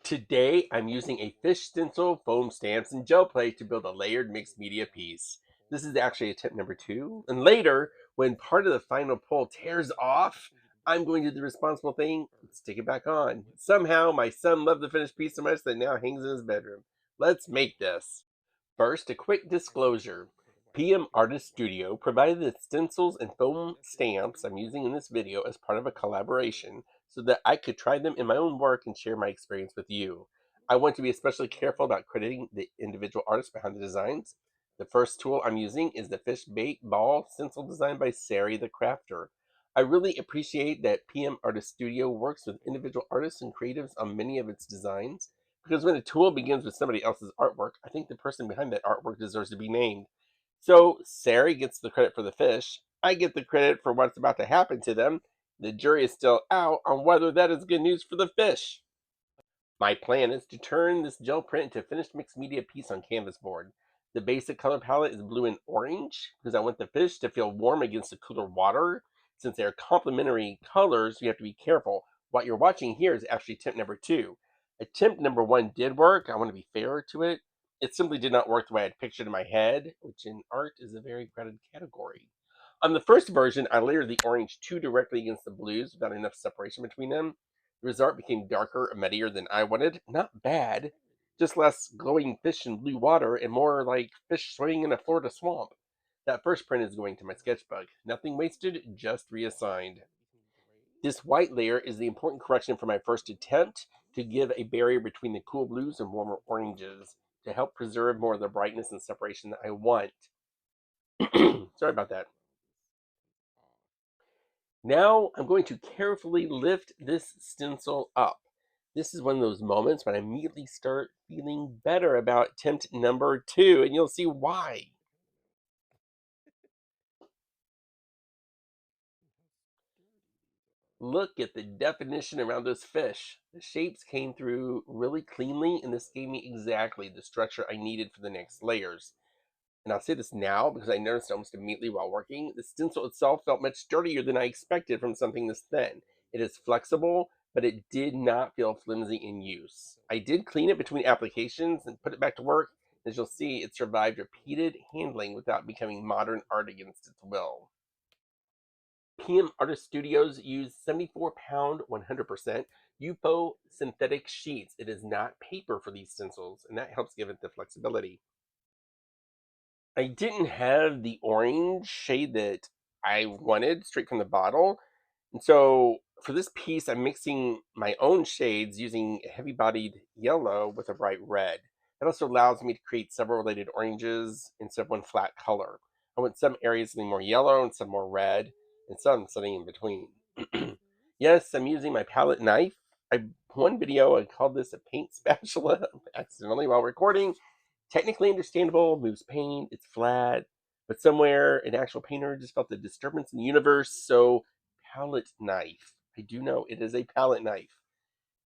Today, I'm using a fish stencil, foam stamps, and gel plate to build a layered mixed media piece. This is actually attempt number 2. And later, when part of the final pull tears off, I'm going to do the responsible thing, stick it back on. Somehow, my son loved the finished piece so much that it now hangs in his bedroom. Let's make this. First, a quick disclosure. PM Artist Studio provided the stencils and foam stamps I'm using in this video as part of a collaboration so that I could try them in my own work and share my experience with you. I want to be especially careful about crediting the individual artists behind the designs. The first tool I'm using is the fish bait ball stencil designed by Sari the Crafter. I really appreciate that PM Artist Studio works with individual artists and creatives on many of its designs. Because when a tool begins with somebody else's artwork, I think the person behind that artwork deserves to be named. So Sari gets the credit for the fish. I get the credit for what's about to happen to them. The jury is still out on whether that is good news for the fish. My plan is to turn this gel print into a finished mixed media piece on canvas board. The basic color palette is blue and orange because I want the fish to feel warm against the cooler water. Since they are complementary colors, you have to be careful. What you're watching here is actually attempt number 2. Attempt number 1 did work. I want to be fair to it. It simply did not work the way I'd pictured in my head, which in art is a very crowded category. On the first version, I layered the orange too directly against the blues without enough separation between them. The result became darker and muddier than I wanted. Not bad, just less glowing fish in blue water and more like fish swimming in a Florida swamp. That first print is going to my sketchbook. Nothing wasted, just reassigned. This white layer is the important correction for my first attempt to give a barrier between the cool blues and warmer oranges to help preserve more of the brightness and separation that I want. Sorry about that. Now I'm going to carefully lift this stencil up. This is one of those moments when I immediately start feeling better about attempt number 2, and you'll see why. Look at the definition around this fish. The shapes came through really cleanly, and this gave me exactly the structure I needed for the next layers. And I'll say this now because I noticed almost immediately while working, the stencil itself felt much sturdier than I expected from something this thin. It is flexible, but it did not feel flimsy in use. I did clean it between applications and put it back to work. As you'll see, it survived repeated handling without becoming modern art against its will. PM Artist Studios use 74-pound, 100% UFO synthetic sheets. It is not paper for these stencils, and that helps give it the flexibility. I didn't have the orange shade that I wanted straight from the bottle. And so for this piece, I'm mixing my own shades using a heavy-bodied yellow with a bright red. That also allows me to create several related oranges instead of one flat color. I want some areas something more yellow and some more red, and some something in between. Yes, I'm using my palette knife. One video, I called this a paint spatula accidentally while recording. Technically understandable, moves paint, it's flat, but somewhere an actual painter just felt the disturbance in the universe, so palette knife. I do know it is a palette knife.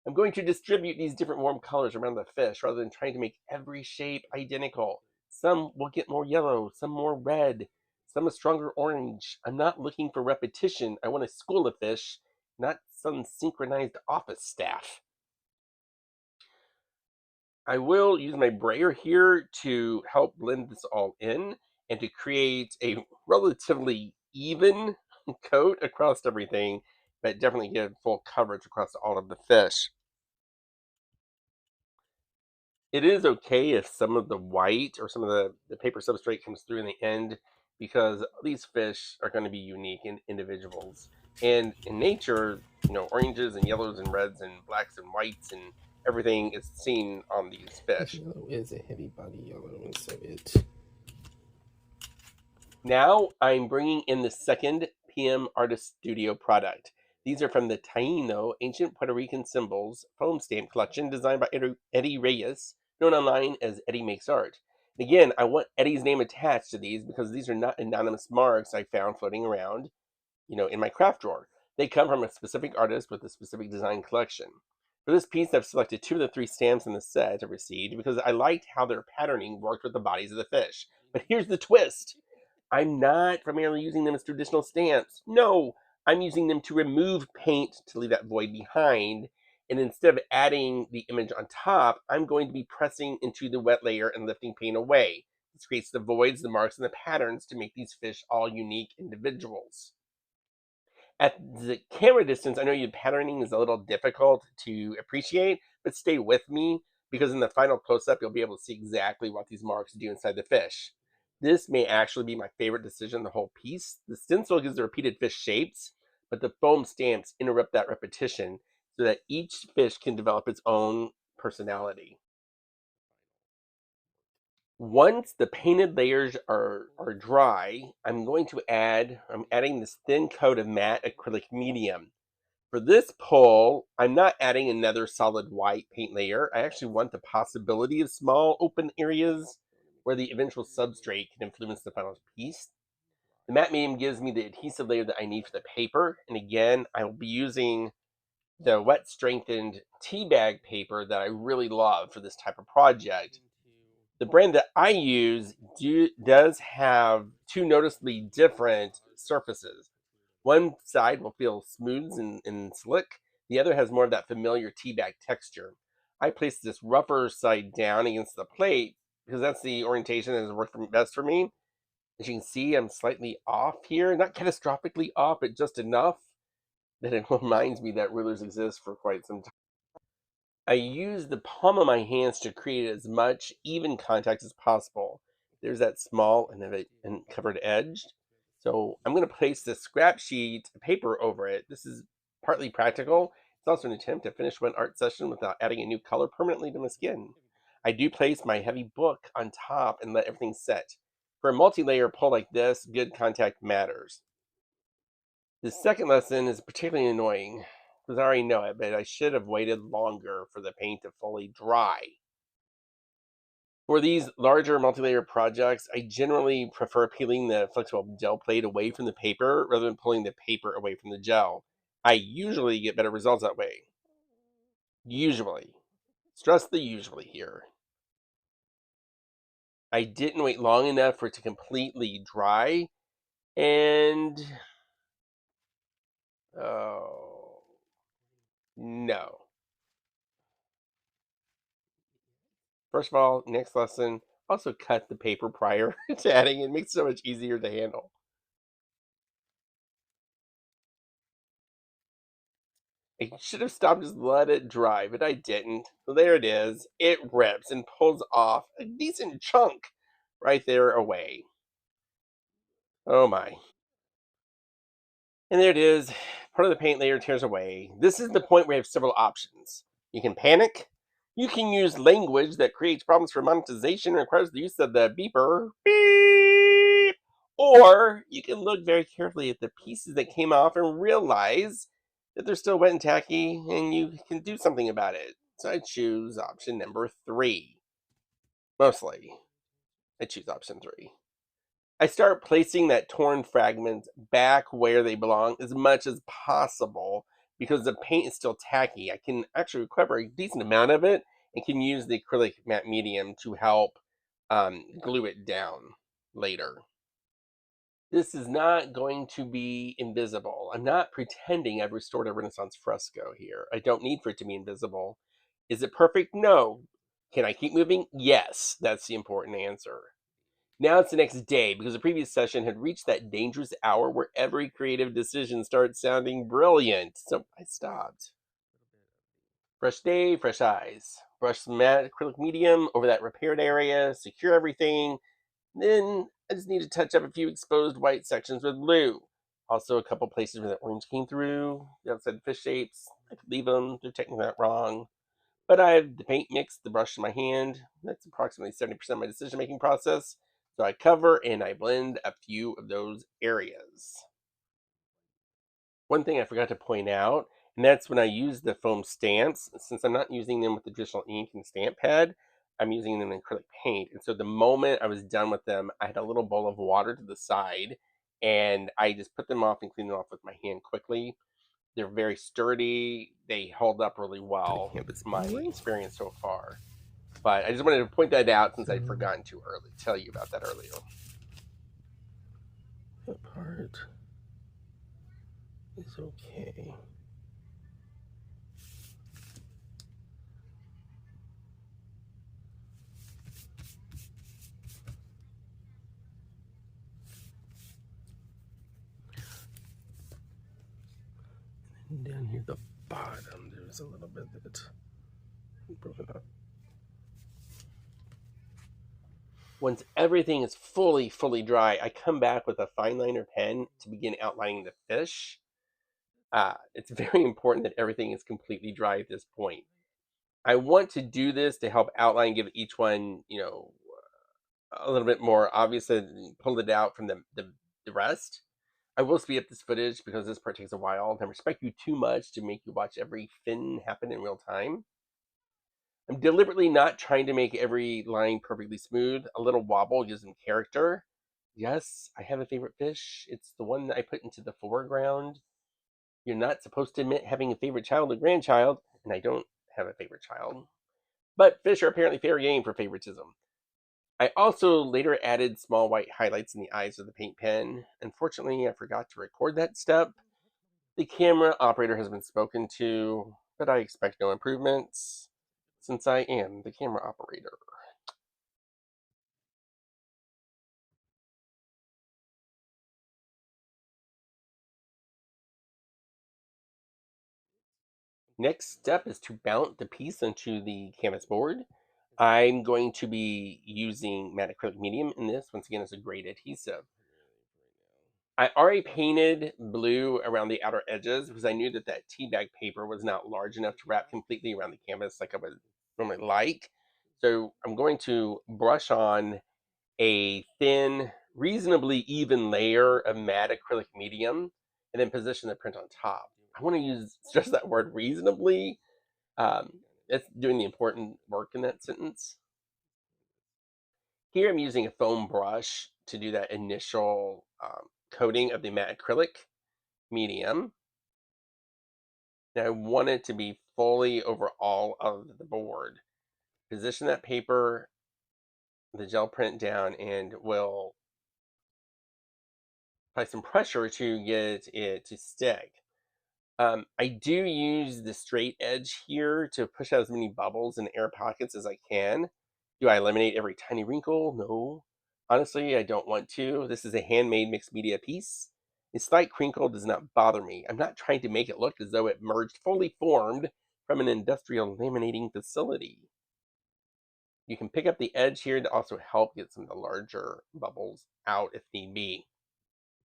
I'm going to distribute these different warm colors around the fish rather than trying to make every shape identical. Some will get more yellow, some more red, some a stronger orange. I'm not looking for repetition. I want to school a fish, not some synchronized office staff. I will use my brayer here to help blend this all in and to create a relatively even coat across everything, but definitely give full coverage across all of the fish. It is okay if some of the white or some of the paper substrate comes through in the end because these fish are going to be unique in individuals. And in nature, oranges and yellows and reds and blacks and whites and everything is seen on these This fish. yellow is a heavy body yellow, and so it. Now I'm bringing in the second PM Artist Studio product. These are from the Taino Ancient Puerto Rican Symbols foam stamp collection designed by Eddie Reyes, known online as Eddie Makes Art. And again, I want Eddie's name attached to these because these are not anonymous marks I found floating around, in my craft drawer. They come from a specific artist with a specific design collection. For this piece, I've selected 2 of the 3 stamps in the set I received because I liked how their patterning worked with the bodies of the fish. But here's the twist. I'm not primarily using them as traditional stamps. No, I'm using them to remove paint to leave that void behind. And instead of adding the image on top, I'm going to be pressing into the wet layer and lifting paint away. This creates the voids, the marks, and the patterns to make these fish all unique individuals. At the camera distance, I know your patterning is a little difficult to appreciate, but stay with me because in the final close-up, you'll be able to see exactly what these marks do inside the fish. This may actually be my favorite decision in the whole piece. The stencil gives the repeated fish shapes, but the foam stamps interrupt that repetition so that each fish can develop its own personality. Once the painted layers are dry, I'm adding this thin coat of matte acrylic medium. For this pull, I'm not adding another solid white paint layer. I actually want the possibility of small open areas where the eventual substrate can influence the final piece. The matte medium gives me the adhesive layer that I need for the paper. And again, I will be using the wet strengthened tea bag paper that I really love for this type of project. The brand that I use does have two noticeably different surfaces. One side will feel smooth and slick. The other has more of that familiar tea bag texture. I place this rougher side down against the plate because that's the orientation that has worked best for me. As you can see, I'm slightly off here. Not catastrophically off, but just enough that it reminds me that rulers exist for quite some time. I use the palm of my hands to create as much even contact as possible. There's that small and covered edge. So I'm going to place this scrap sheet of paper over it. This is partly practical. It's also an attempt to finish one art session without adding a new color permanently to my skin. I do place my heavy book on top and let everything set. For a multi-layer pull like this, good contact matters. The second lesson is particularly annoying because I already know it, but I should have waited longer for the paint to fully dry. For these larger multi-layer projects, I generally prefer peeling the flexible gel plate away from the paper rather than pulling the paper away from the gel. I usually get better results that way. Usually. Stress the usually here. I didn't wait long enough for it to completely dry, and oh no. First of all, next lesson, also cut the paper prior to adding. It makes it so much easier to handle. I should have stopped, just let it dry, but I didn't. So there it is. It rips and pulls off a decent chunk right there away. Oh my. And there it is. Part of the paint layer tears away. This is the point where you have several options. You can panic. You can use language that creates problems for monetization and requires the use of the beeper. Beep. Or you can look very carefully at the pieces that came off and realize that they're still wet and tacky and you can do something about it. So I choose option number 3. Mostly, I choose option 3. I start placing that torn fragment back where they belong as much as possible because the paint is still tacky. I can actually recover a decent amount of it and can use the acrylic matte medium to help glue it down later. This is not going to be invisible. I'm not pretending I've restored a Renaissance fresco here. I don't need for it to be invisible. Is it perfect? No. Can I keep moving? Yes. That's the important answer. Now it's the next day because the previous session had reached that dangerous hour where every creative decision starts sounding brilliant. So I stopped. Fresh day, fresh eyes. Brush some matte acrylic medium over that repaired area, secure everything. Then I just need to touch up a few exposed white sections with glue. Also, a couple places where the orange came through, the outside fish shapes. I could leave them, they're technically not wrong. But I have the paint mix, the brush in my hand. That's approximately 70% of my decision making process. So I cover and I blend a few of those areas. One thing I forgot to point out, and that's when I use the foam stamps, since I'm not using them with the traditional ink and stamp pad, I'm using them in acrylic paint. And so the moment I was done with them, I had a little bowl of water to the side and I just put them off and cleaned them off with my hand quickly. They're very sturdy. They hold up really well. It's my experience so far. But I just wanted to point that out since I'd forgotten to tell you about that earlier. That part is okay. down here at the bottom, there's a little bit that broken up. Once everything is fully dry, I come back with a fine liner pen to begin outlining the fish. It's very important that everything is completely dry at this point. I want to do this to help outline, give each one, a little bit more obvious and pull it out from the rest. I will speed up this footage because this part takes a while, and I respect you too much to make you watch every fin happen in real time. I'm deliberately not trying to make every line perfectly smooth. A little wobble gives them character. Yes, I have a favorite fish. It's the one that I put into the foreground. You're not supposed to admit having a favorite child or grandchild, and I don't have a favorite child. But fish are apparently fair game for favoritism. I also later added small white highlights in the eyes of the paint pen. Unfortunately, I forgot to record that step. The camera operator has been spoken to, but I expect no improvements since I am the camera operator. Next step is to mount the piece onto the canvas board. I'm going to be using matte acrylic medium in this. Once again, it's a great adhesive. I already painted blue around the outer edges because I knew that that tea bag paper was not large enough to wrap completely around the canvas like I would normally like. So I'm going to brush on a thin, reasonably even layer of matte acrylic medium and then position the print on top. I want to use stress that word reasonably. It's doing the important work in that sentence. Here I'm using a foam brush to do that initial coating of the matte acrylic medium. Now I want it to be fully over all of the board. Position that paper, the gel print down, and we'll apply some pressure to get it to stick. I do use the straight edge here to push out as many bubbles and air pockets as I can. Do I eliminate every tiny wrinkle? No. Honestly, I don't want to. This is a handmade mixed media piece. A slight crinkle does not bother me. I'm not trying to make it look as though it merged fully formed from an industrial laminating facility. You can pick up the edge here to also help get some of the larger bubbles out if need be.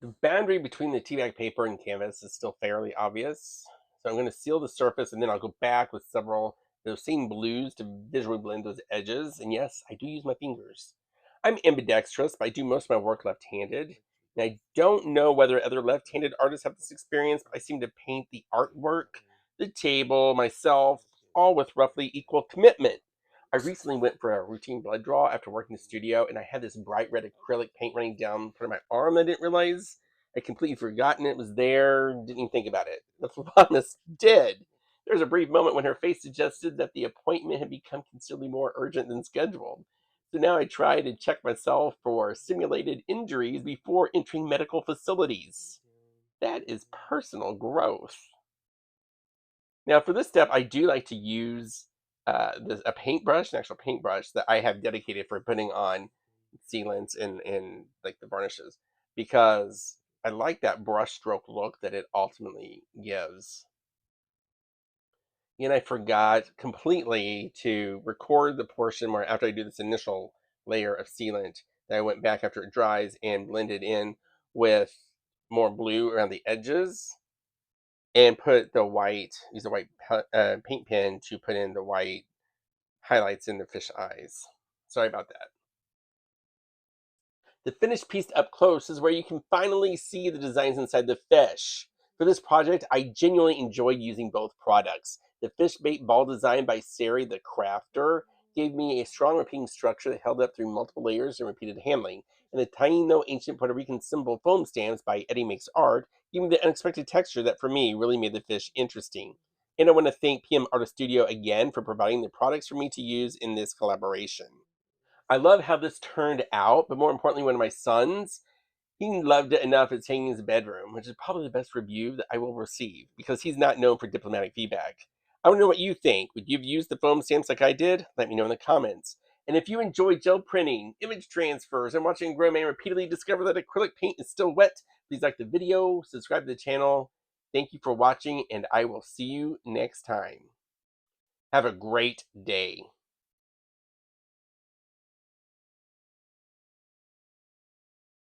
The boundary between the tea bag paper and canvas is still fairly obvious. So I'm going to seal the surface and then I'll go back with several of those same blues to visually blend those edges. And yes, I do use my fingers. I'm ambidextrous, but I do most of my work left-handed. And I don't know whether other left-handed artists have this experience, but I seem to paint the artwork, the table, myself, all with roughly equal commitment. I recently went for a routine blood draw after working in the studio, and I had this bright red acrylic paint running down front of my arm. I didn't realize I'd completely forgotten it was there, didn't even think about it. The phlebotomist did. There was a brief moment when her face suggested that the appointment had become considerably more urgent than scheduled. So now I try to check myself for simulated injuries before entering medical facilities. That is personal growth. Now, for this step, I do like to use a paintbrush, an actual paintbrush that I have dedicated for putting on sealants and like the varnishes, because I like that brush stroke look that it ultimately gives. And I forgot completely to record the portion where after I do this initial layer of sealant, that I went back after it dries and blended in with more blue around the edges and put the white, use the white paint pen to put in the white highlights in the fish eyes. Sorry about that. The finished piece up close is where you can finally see the designs inside the fish. For this project, I genuinely enjoyed using both products. The fish bait ball design by Sari the Crafter gave me a strong repeating structure that held up through multiple layers and repeated handling. And the tiny no ancient Puerto Rican symbol foam stamps by Eddie Makes Art gave me the unexpected texture that for me really made the fish interesting. And I want to thank PM Artist Studio again for providing the products for me to use in this collaboration. I love how this turned out, but more importantly, one of my sons, he loved it enough it's hanging in his bedroom, which is probably the best review that I will receive because he's not known for diplomatic feedback. I want to know what you think. Would you have used the foam stamps like I did? Let me know in the comments. And if you enjoy gel printing, image transfers, and watching a grown man repeatedly discover that acrylic paint is still wet, please like the video, subscribe to the channel, Thank you for watching, and I will see you next time. Have a great day.